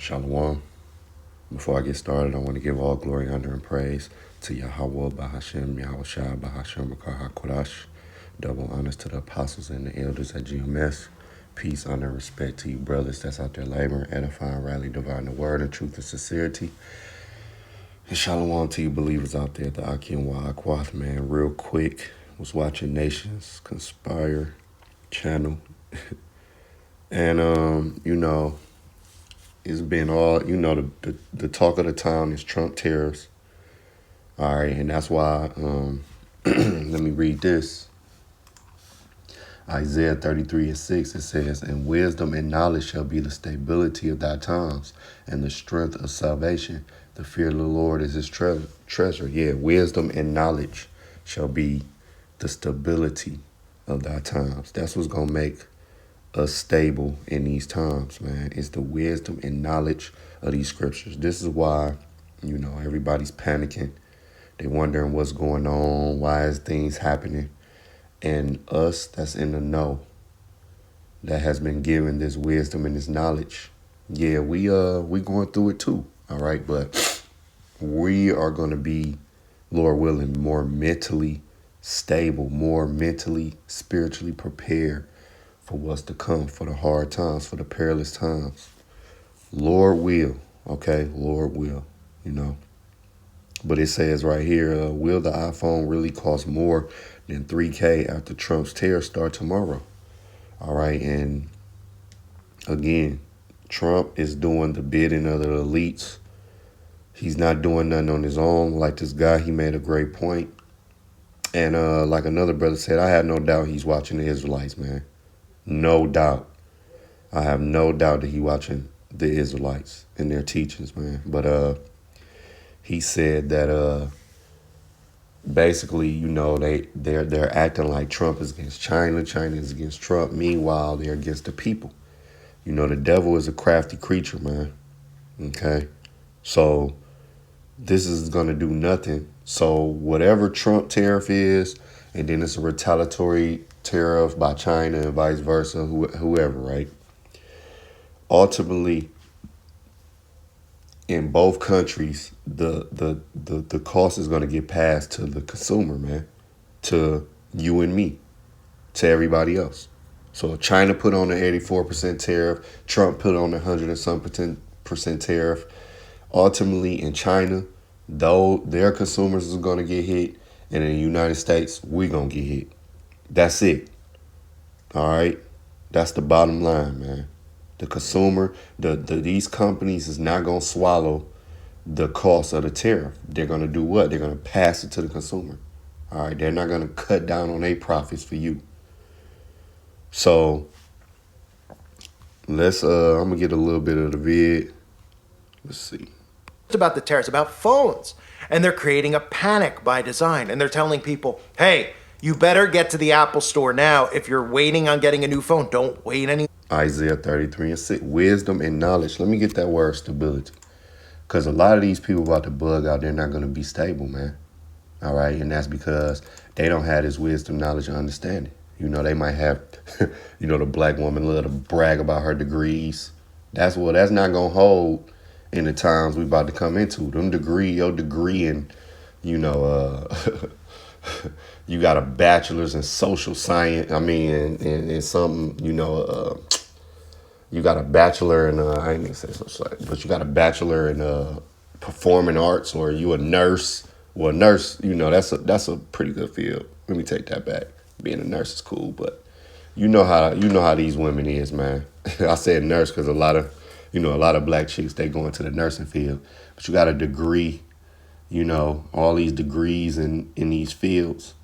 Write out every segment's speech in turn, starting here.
Shalom. Before I get started, I want to give all glory, honor, and praise to Yahweh, Bahashem, Yahweh Shai, Bahashem, Bakar HaKodash. Double honors to the apostles and the elders at GMS. Peace, honor, and respect to you brothers that's out there laboring, edifying, rally, dividing the word in truth and sincerity. And shalom to you believers out there at the Aki and Wa'akwath, man. Real quick, was watching Nations Conspire channel. And, it's been all, the talk of the town is Trump tariffs. All right, and that's why, let me read this. Isaiah 33:6, it says, "And wisdom and knowledge shall be the stability of thy times, and the strength of salvation. The fear of the Lord is his treasure." Yeah, wisdom and knowledge shall be the stability of thy times. That's what's going to make us stable in these times, man. It's the wisdom and knowledge of these scriptures. This is why, everybody's panicking. They're wondering what's going on, why is things happening. And us that's in the know, that has been given this wisdom and this knowledge, yeah, we going through it too, all right? But we are going to be, Lord willing, more mentally stable, more mentally, spiritually prepared for what's to come, for the hard times, for the perilous times. Lord will, okay? Lord will, But it says right here, will the iPhone really cost more than $3K after Trump's tariffs start tomorrow? All right, and again, Trump is doing the bidding of the elites. He's not doing nothing on his own. Like this guy, he made a great point. And like another brother said, I have no doubt he's watching the Israelites, man. No doubt. I have no doubt that he's watching the Israelites and their teachings, man. But he said that basically, they're acting like Trump is against China, China is against Trump. Meanwhile, they're against the people. The devil is a crafty creature, man. Okay? So this is going to do nothing. So whatever Trump tariff is, and then it's a retaliatory tariff by China and vice versa, whoever, right? Ultimately, in both countries, the cost is going to get passed to the consumer, man, to you and me, to everybody else. So China put on an 84% tariff, Trump put on 100 and some percent tariff. Ultimately, in China, though their consumers is going to get hit, and in the United States, we're going to get hit. That's it. All right? That's the bottom line, man. The consumer, these companies is not going to swallow the cost of the tariff. They're going to do what? They're going to pass it to the consumer. All right? They're not going to cut down on their profits for you. So let's, I'm going to get a little bit of the vid. Let's see. It's about the tariffs, about phones. And they're creating a panic by design. And they're telling people, hey, you better get to the Apple store now. If you're waiting on getting a new phone, don't wait any. Isaiah 33:6, wisdom and knowledge. Let me get that word stability. Because a lot of these people about to bug out, they're not going to be stable, man. All right. And that's because they don't have this wisdom, knowledge, and understanding. They might have, the black woman love to brag about her degrees. That's not going to hold in the times we about to come into. Your degree in, you got a bachelor's in social science. I mean, in something, you got a bachelor in, I ain't gonna say social science, but you got a bachelor in performing arts, or you a nurse. Well, a nurse, that's a pretty good field. Let me take that back. Being a nurse is cool, but you know how these women is, man. I said nurse because a lot of black chicks, they go into the nursing field. But you got a degree, all these degrees in these fields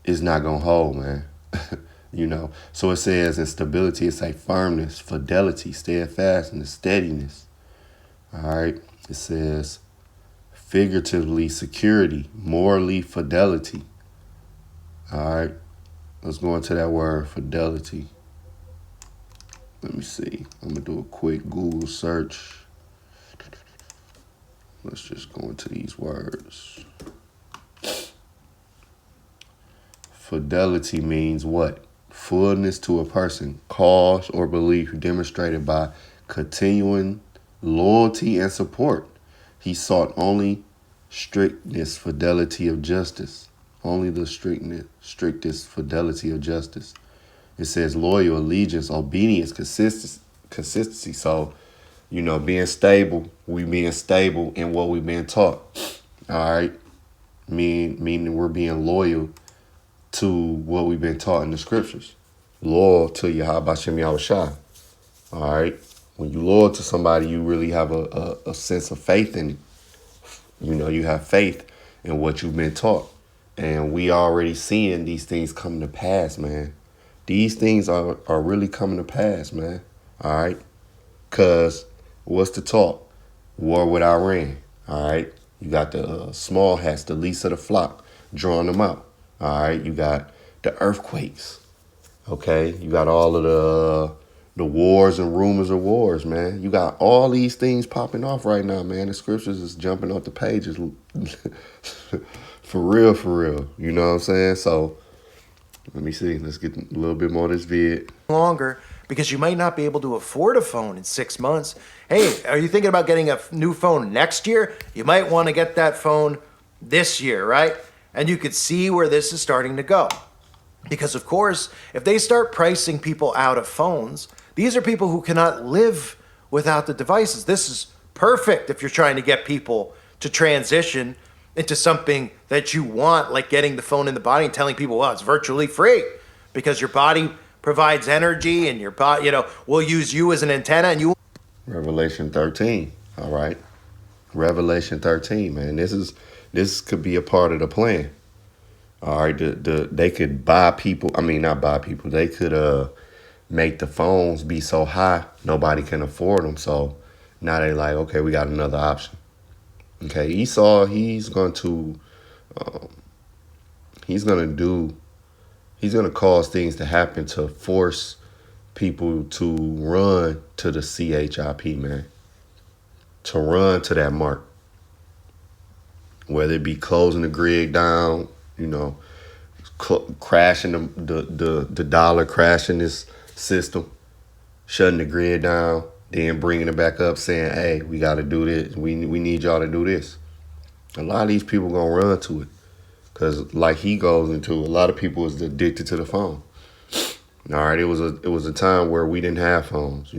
is not gonna hold, man. So it says in stability, it's like firmness, fidelity, steadfastness, steadiness. All right. It says figuratively security, morally fidelity. All right. Let's go into that word fidelity. Let me see. I'm going to do a quick Google search. Let's just go into these words. Fidelity means what? Fullness to a person, cause, or belief demonstrated by continuing loyalty and support. He sought only strictness, fidelity of justice. Only the strictest fidelity of justice. It says loyal, allegiance, obedience, consistency. So, being stable, we being stable in what we've been taught. All right. Meaning we're being loyal to what we've been taught in the scriptures. Loyal to Yahweh Shem Yahushua. All right. When you loyal to somebody, you really have a sense of faith in it. You have faith in what you've been taught. And we already seeing these things come to pass, man. These things are really coming to pass, man. All right. Because what's the talk? War with Iran. All right. You got the small hats, the least of the flock, drawing them out. All right. You got the earthquakes. Okay. You got all of the wars and rumors of wars, man. You got all these things popping off right now, man. The scriptures is jumping off the pages. For real, for real. You know what I'm saying? So let me see. Let's get a little bit more of this vid. Longer, because you might not be able to afford a phone in 6 months. Hey, are you thinking about getting a new phone next year? You might want to get that phone this year, right? And you could see where this is starting to go. Because, of course, if they start pricing people out of phones, these are people who cannot live without the devices. This is perfect if you're trying to get people to transition into something that you want, like getting the phone in the body and telling people, well, it's virtually free because your body provides energy and your body, will use you as an antenna and you. Revelation 13. All right. Revelation 13, man. This could be a part of the plan. All right. They could buy people. I mean, not buy people. They could make the phones be so high nobody can afford them. So now they like, okay, we got another option. Okay, Esau, he's going to cause things to happen to force people to run to the CHIP, man. To run to that mark. Whether it be closing the grid down, crashing the dollar, crashing this system, shutting the grid down, then bringing it back up saying, hey, we got to do this. We need y'all to do this. A lot of these people going to run to it. Because like he goes into, a lot of people is addicted to the phone. All right, it was a time where we didn't have phones,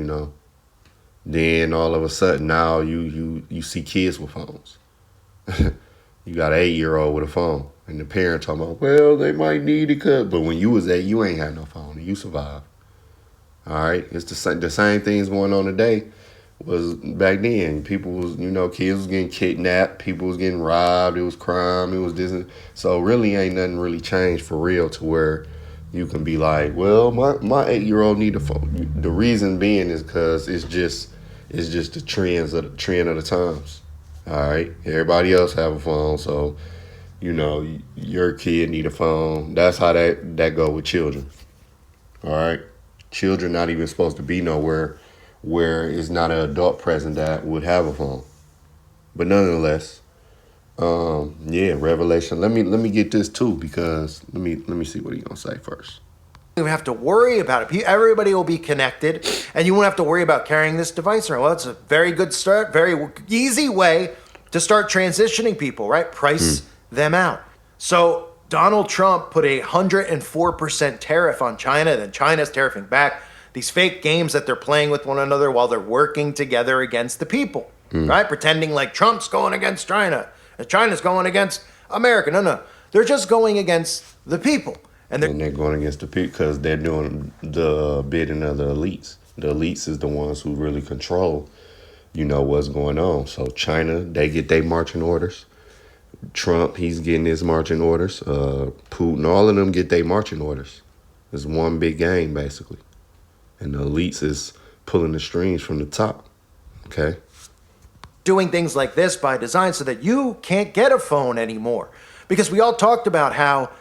Then all of a sudden now you see kids with phones. You got an 8-year-old with a phone. And the parent talking about, well, they might need it. But when you was 8, you ain't had no phone. And you survived. All right, it's the same things going on today was back then. People was, kids was getting kidnapped, people was getting robbed, it was crime, it was this. So really ain't nothing really changed for real to where you can be like, well, my 8-year-old need a phone. The reason being is because it's just the trend of the times. All right, everybody else have a phone, so your kid need a phone. That's how that go with children. All right. Children not even supposed to be nowhere where it's not an adult present that would have a phone. But nonetheless, Revelation. Let me get this too, because let me see what he's gonna say first. You don't have to worry about it. Everybody will be connected, and you won't have to worry about carrying this device around. Well, it's a very good start, very easy way to start transitioning people, right? Price them out. So Donald Trump put 104% tariff on China, then China's tariffing back. These fake games that they're playing with one another while they're working together against the people, right? Pretending like Trump's going against China and China's going against America. No. They're just going against the people. And they're going against the people because they're doing the bidding of the elites. The elites is the ones who really control, what's going on. So China, they get their marching orders. Trump, he's getting his marching orders. Putin, all of them get their marching orders. It's one big game, basically. And the elites is pulling the strings from the top. Okay? Doing things like this by design so that you can't get a phone anymore. Because we all talked about how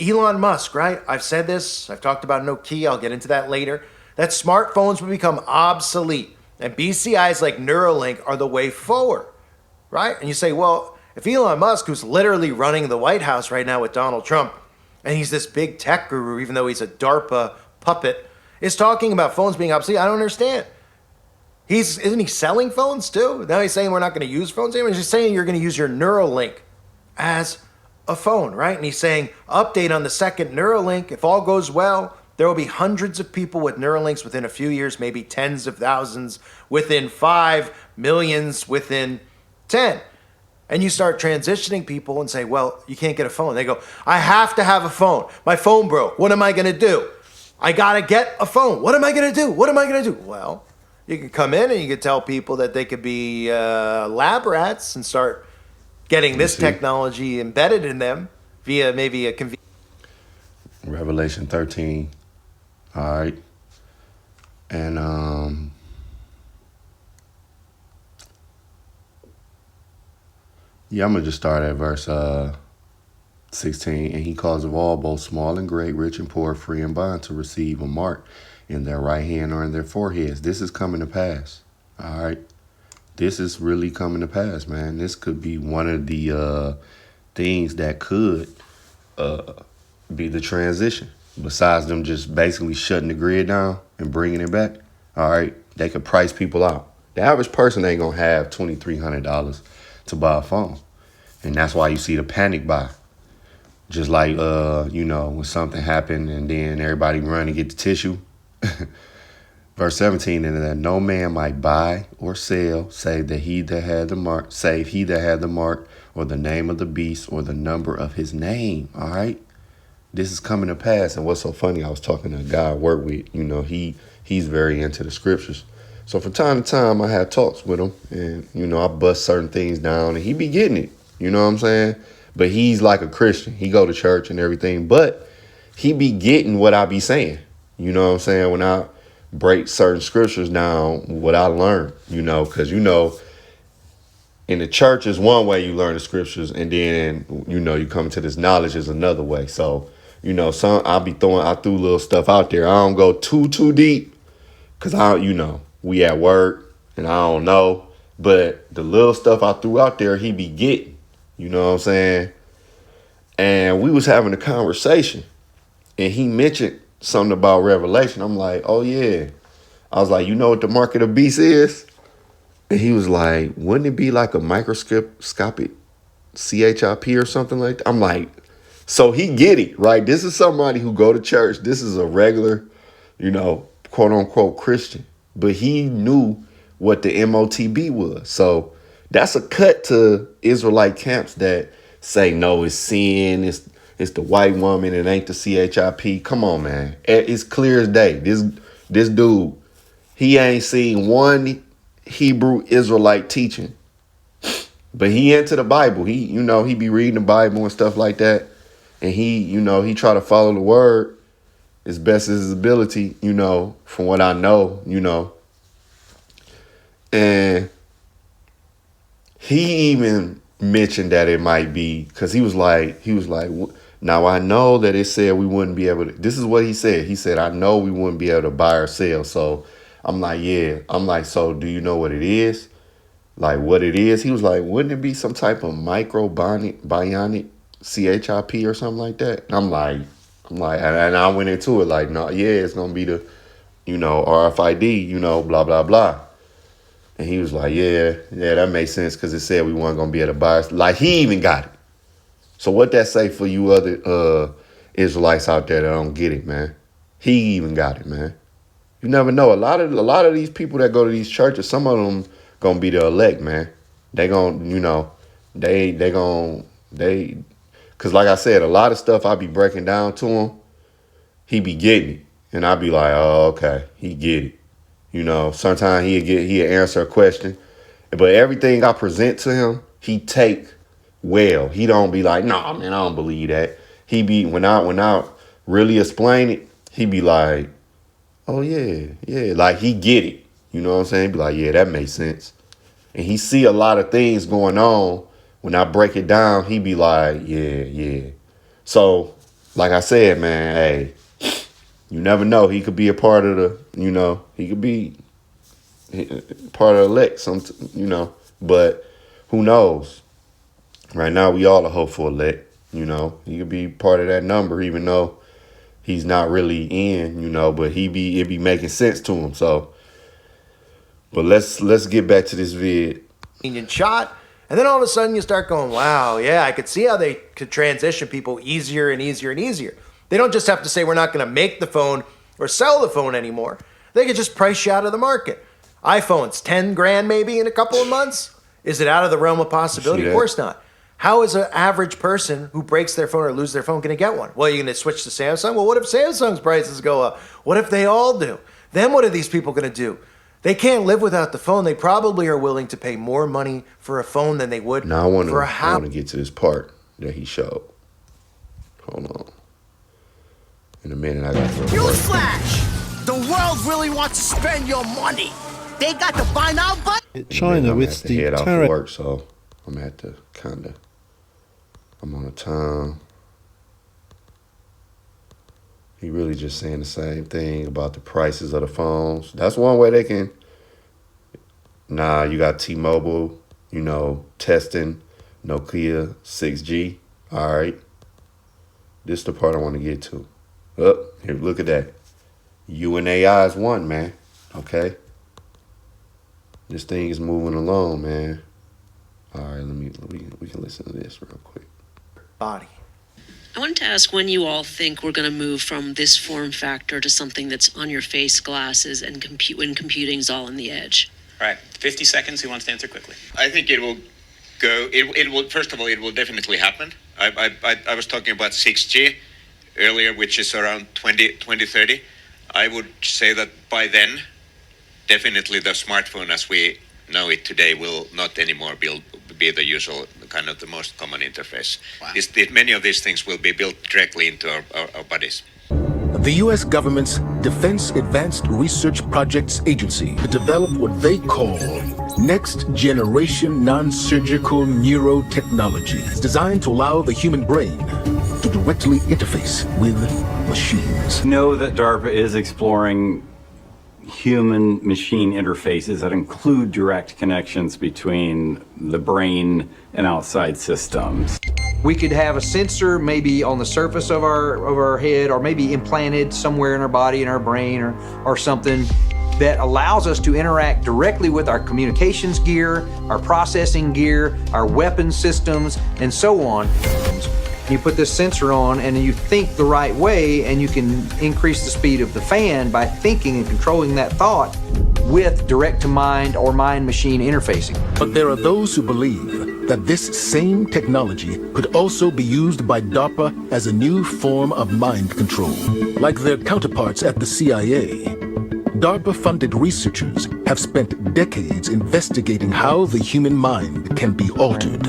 Elon Musk, right? I've said this. I've talked about Nokia. I'll get into that later. That smartphones will become obsolete. And BCIs like Neuralink are the way forward, right? And you say, well, if Elon Musk, who's literally running the White House right now with Donald Trump, and he's this big tech guru, even though he's a DARPA puppet, is talking about phones being obsolete, I don't understand. Isn't he selling phones too? Now he's saying we're not going to use phones anymore. He's just saying you're going to use your Neuralink as a phone, right? And he's saying update on the second Neuralink. If all goes well, there will be hundreds of people with Neuralinks within a few years, maybe tens of thousands within 5, millions within 10. And you start transitioning people and say, well, you can't get a phone. They go, I have to have a phone. My phone broke. What am I going to do? I got to get a phone. What am I going to do? What am I going to do? Well, you can come in and you can tell people that they could be lab rats and start getting this technology embedded in them via maybe a convenience. Revelation 13. All right. And I'm gonna just start at verse 16. And he caused of all, both small and great, rich and poor, free and bond, to receive a mark in their right hand or in their foreheads. This is coming to pass. All right. This is really coming to pass, man. This could be one of the things that could be the transition. Besides them just basically shutting the grid down and bringing it back, all right, they could price people out. The average person ain't gonna have $2,300 to buy a phone, and that's why you see the panic buy. Just like when something happened and then everybody run and get the tissue. Verse 17, and that no man might buy or sell, save he that had the mark, or the name of the beast, or the number of his name. All right. This is coming to pass. And what's so funny, I was talking to a guy I work with, he's very into the scriptures. So from time to time, I had talks with him and, I bust certain things down and he be getting it. You know what I'm saying? But he's like a Christian. He go to church and everything, but he be getting what I be saying. You know what I'm saying? When I break certain scriptures down, what I learned, because, in the church is one way you learn the scriptures, and then, you come to this knowledge is another way. So, I threw little stuff out there. I don't go too deep because we at work and I don't know. But the little stuff I threw out there, he be getting, you know what I'm saying? And we was having a conversation and he mentioned something about Revelation. I'm like, oh yeah. I was like, you know what the mark of the beast is? And he was like, wouldn't it be like a microscopic CHIP or something like that? I'm like, so he get it, right? This is somebody who go to church. This is a regular, quote unquote Christian. But he knew what the MOTB was. So that's a cut to Israelite camps that say, no, it's sin. It's the white woman. It ain't the CHIP. Come on, man. It's clear as day. This dude, he ain't seen one Hebrew Israelite teaching. But he into the Bible. He be reading the Bible and stuff like that. And he try to follow the word as best as his ability, from what I know, And he even mentioned that it might be, because he was like, now I know that it said we wouldn't be able to, this is what he said. He said, I know we wouldn't be able to buy or sell. So I'm like, yeah. I'm like, so do you know what it is? Like what it is? He was like, wouldn't it be some type of bionic CHIP or something like that? And I'm like, and I went into it like, no, yeah, it's going to be the, RFID, blah, blah, blah. And he was like, yeah, that makes sense because it said we weren't going to be able to buy it. Like he even got it. So what that say for you other Israelites out there that don't get it, man? He even got it, man. You never know. A lot of these people that go to these churches, some of them gonna be the elect, man. They gonna, because like I said, a lot of stuff I be breaking down to him, he be getting it. And I be like, oh, okay, he get it. Sometimes he'll answer a question, but everything I present to him, he take well. He don't be like, nah, man, I don't believe that. He be, when I really explain it, he be like, oh yeah, like he get it. You know what I'm saying? He be like, yeah, that makes sense. And he see a lot of things going on. When I break it down, he be like, yeah. So, like I said, man, hey, you never know. He could be a part of the, he could be part of the elect, but who knows? Right now, we all a hopeful elect, He could be part of that number, even though he's not really in, but it be making sense to him. So, But let's get back to this vid. Convenient shot. And then all of a sudden you start going, wow, yeah, I could see how they could transition people easier and easier and easier. They don't just have to say we're not going to make the phone or sell the phone anymore. They could just price you out of the market. iPhones, 10 grand maybe in a couple of months? Is it out of the realm of possibility? Of course not. How is an average person who breaks their phone or loses their phone going to get one? Well, you're going to switch to Samsung? Well, what if Samsung's prices go up? What if they all do? Then what are these people going to do? They can't live without the phone. They probably are willing to pay more money for a phone than they would now for a house. I want to get to this part that he showed. Hold on. In a minute, I got to Newsflash! The world really wants to spend your money. They got the buy now button. China with the head out tariff. for work, so I'm gonna have to I'm on a time. He really just saying the same thing about the prices of the phones. That's one way they can. Nah, you got T-Mobile, testing Nokia 6G. All right. This is the part I want to get to. Here, look at that. You and AI is one, man. Okay. This thing is moving along, man. All right, we can listen to this real quick. Body. I wanted to ask when you all think we're going to move from this form factor to something that's on your face, glasses, and when computing's all on the edge. All right, 50 seconds. Who wants to answer quickly? I think it will go. It will. First of all, it will definitely happen. I was talking about 6G earlier, which is around 2030. I would say that by then, definitely the smartphone as we know it today will not anymore be the usual kind of the most common interface. Wow. Many of these things will be built directly into our bodies. The U.S. government's Defense Advanced Research Projects Agency developed what they call Next Generation Non-Surgical Neurotechnology, designed to allow the human brain to directly interface with machines. Know that DARPA is exploring human-machine interfaces that include direct connections between the brain and outside systems. We could have a sensor maybe on the surface of our head, or maybe implanted somewhere in our body, in our brain, or something that allows us to interact directly with our communications gear, our processing gear, our weapon systems, and so on. You put this sensor on and you think the right way, and you can increase the speed of the fan by thinking and controlling that thought with direct-to-mind or mind-machine interfacing. But there are those who believe that this same technology could also be used by DARPA as a new form of mind control. Like their counterparts at the CIA, DARPA-funded researchers have spent decades investigating how the human mind can be altered.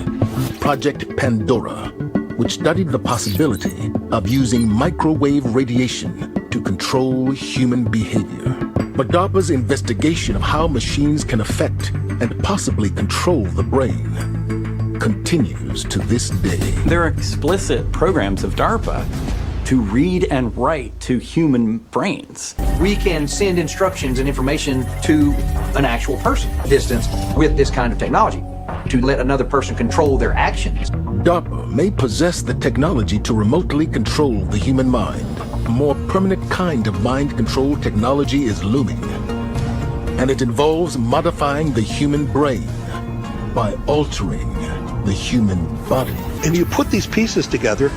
Project Pandora, which studied the possibility of using microwave radiation to control human behavior. But DARPA's investigation of how machines can affect and possibly control the brain continues to this day. There are explicit programs of DARPA to read and write to human brains. We can send instructions and information to an actual person at distance with this kind of technology to let another person control their actions. DARPA may possess the technology to remotely control the human mind. A more permanent kind of mind control technology is looming, and it involves modifying the human brain by altering the human body. And you put these pieces together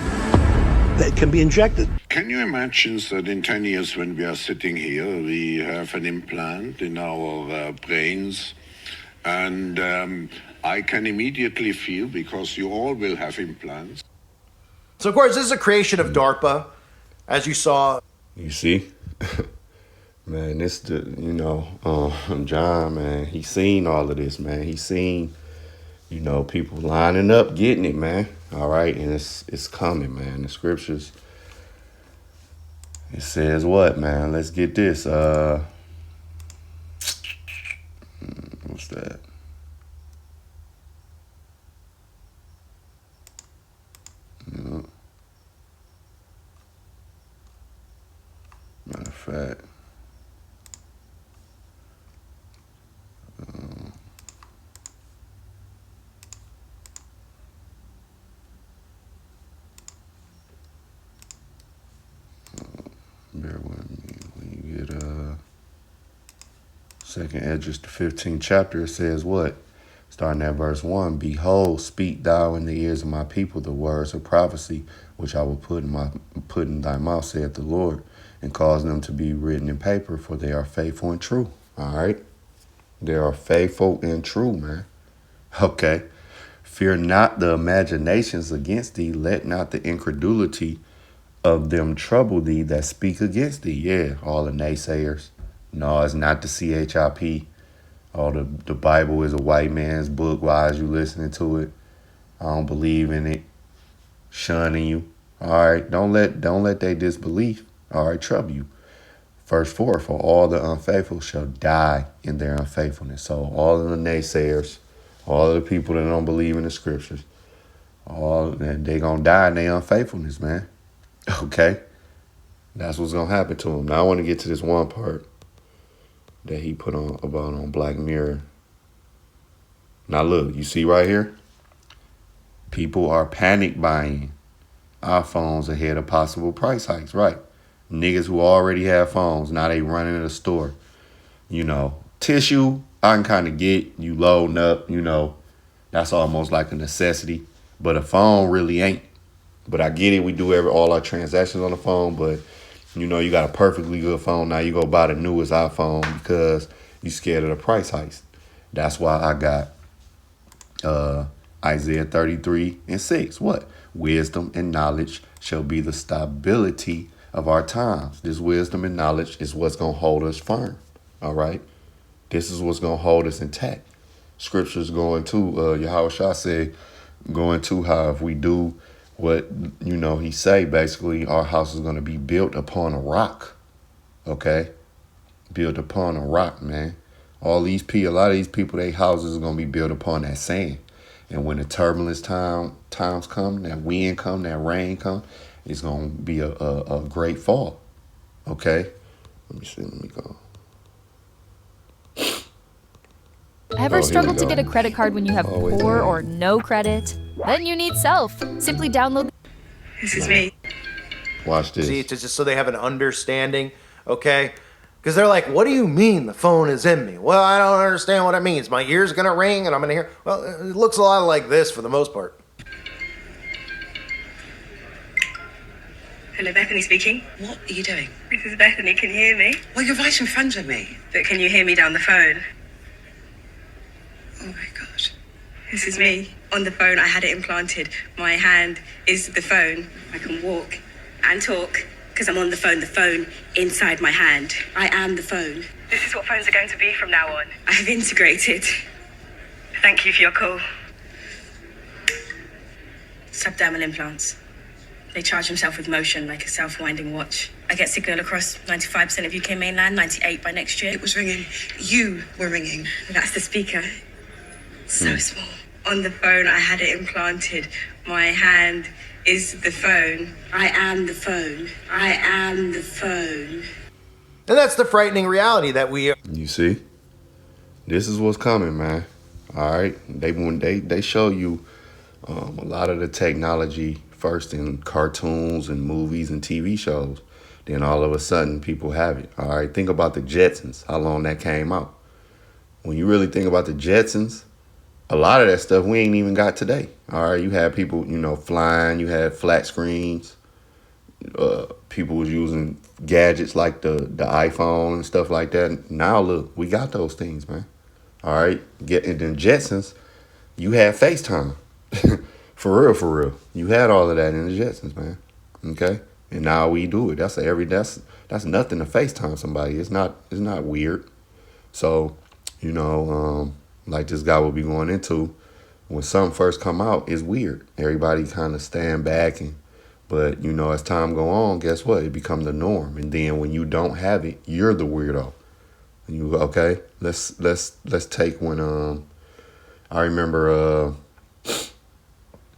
that can be injected. Can you imagine that in 10 years when we are sitting here, we have an implant in our brains, and I can immediately feel, because you all will have implants. So, of course, this is a creation of DARPA, as you saw. You see? Man, John, man, he's seen all of this, man. He's seen, people lining up, getting it, man. All right, and it's coming, man. The scriptures, it says what, man? Let's get this. What's that? Matter of fact, bear with me when you get Second Esdras, the 15th chapter, it says what? Starting at verse 1, Behold, speak thou in the ears of my people the words of prophecy, which I will put in thy mouth, saith the Lord, and cause them to be written in paper, for they are faithful and true. All right? They are faithful and true, man. Okay. Fear not the imaginations against thee. Let not the incredulity of them trouble thee that speak against thee. Yeah, all the naysayers. No, it's not the CHIP. Oh, the Bible is a white man's book. Why is you listening to it? I don't believe in it. Shunning you. All right. Don't let their disbelief, all right, trouble you. Verse 4, for all the unfaithful shall die in their unfaithfulness. So all of the naysayers, all of the people that don't believe in the scriptures, they going to die in their unfaithfulness, man. Okay? That's what's going to happen to them. Now I want to get to this one part that he put on Black Mirror. Now look, you see right here? People are panic buying iPhones ahead of possible price hikes, right? Niggas who already have phones, now they running to the store. You know, tissue, I can kind of get, you loading up, you know, that's almost like a necessity. But a phone really ain't. But I get it, we do all our transactions on the phone, but you know, you got a perfectly good phone. Now you go buy the newest iPhone because you scared of the price hikes. That's why I got Isaiah 33:6. What? Wisdom and knowledge shall be the stability of our times. This wisdom and knowledge is what's going to hold us firm. All right? This is what's going to hold us intact. Scripture's going to, Yahweh Shah said, going to how if we do what, you know, he say, basically, our house is going to be built upon a rock. Okay? Built upon a rock, man. A lot of these people, their houses are going to be built upon that sand. And when the turbulence times come, that wind come, that rain come, it's going to be a great fall. Okay? Let me see. Let me go. Ever struggled to get a credit card when you have poor or no credit? Then you need Self. Simply download. This is me. Watch this. See, just so they have an understanding, okay? Because they're like, what do you mean the phone is in me? Well, I don't understand what it means. My ear's going to ring and I'm going to hear. Well, it looks a lot like this for the most part. Hello, Bethany speaking. What are you doing? This is Bethany. Can you hear me? Well, you're right in front of me. But can you hear me down the phone? Oh my God. This is me. On the phone, I had it implanted. My hand is the phone. I can walk and talk because I'm on the phone inside my hand. I am the phone. This is what phones are going to be from now on. I have integrated. Thank you for your call. Subdermal implants. They charge themselves with motion like a self-winding watch. I get signal across 95% of UK mainland, 98 by next year. It was ringing. You were ringing. That's the speaker. So small. On the phone, I had it implanted. My hand is the phone. I am the phone. I am the phone. And that's the frightening reality that we are. You see? This is what's coming, man. All right? They show you a lot of the technology first in cartoons and movies and TV shows. Then all of a sudden, people have it. All right? Think about the Jetsons, how long that came out. When you really think about the Jetsons, a lot of that stuff we ain't even got today. All right, you had people, you know, flying. You had flat screens. People was using gadgets like the iPhone and stuff like that. Now look, we got those things, man. All right, getting them Jetsons, you had FaceTime. For real. You had all of that in the Jetsons, man. Okay, and now we do it. That's nothing to FaceTime somebody. It's not weird. So, you know, like this guy will be going into, when something first come out, it's weird. Everybody kind of stand back, but you know, as time go on, guess what? It becomes the norm. And then when you don't have it, you're the weirdo. And you okay? Let's take when I remember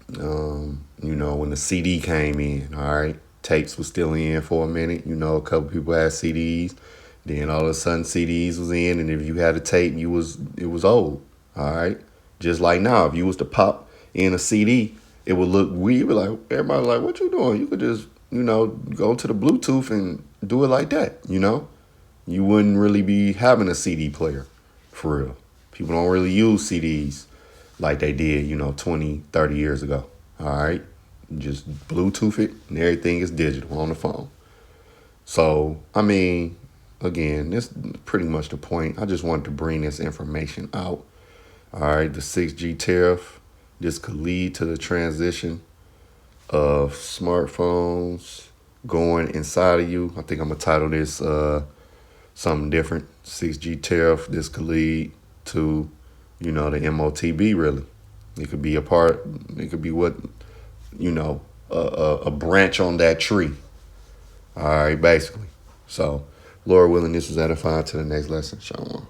you know, when the CD came in. All right, tapes was still in for a minute. You know, a couple people had CDs. Then all of a sudden CDs was in, and if you had a tape, it was old. All right, just like now, if you was to pop in a CD, it would look weird. Like everybody like, what you doing? You could just, you know, go to the Bluetooth and do it like that. You know, you wouldn't really be having a CD player for real. People don't really use CDs like they did, 20, 30 years ago. All right. Just Bluetooth it and everything is digital on the phone. So, I mean, again, that's pretty much the point. I just wanted to bring this information out. All right. The 6G tariff, this could lead to the transition of smartphones going inside of you. I think I'm going to title this something different. 6G tariff, this could lead to, the MOTB really. It could be it could be what, a branch on that tree. All right, basically. So, Lord willing, this was edifying. To the next lesson. Shalom.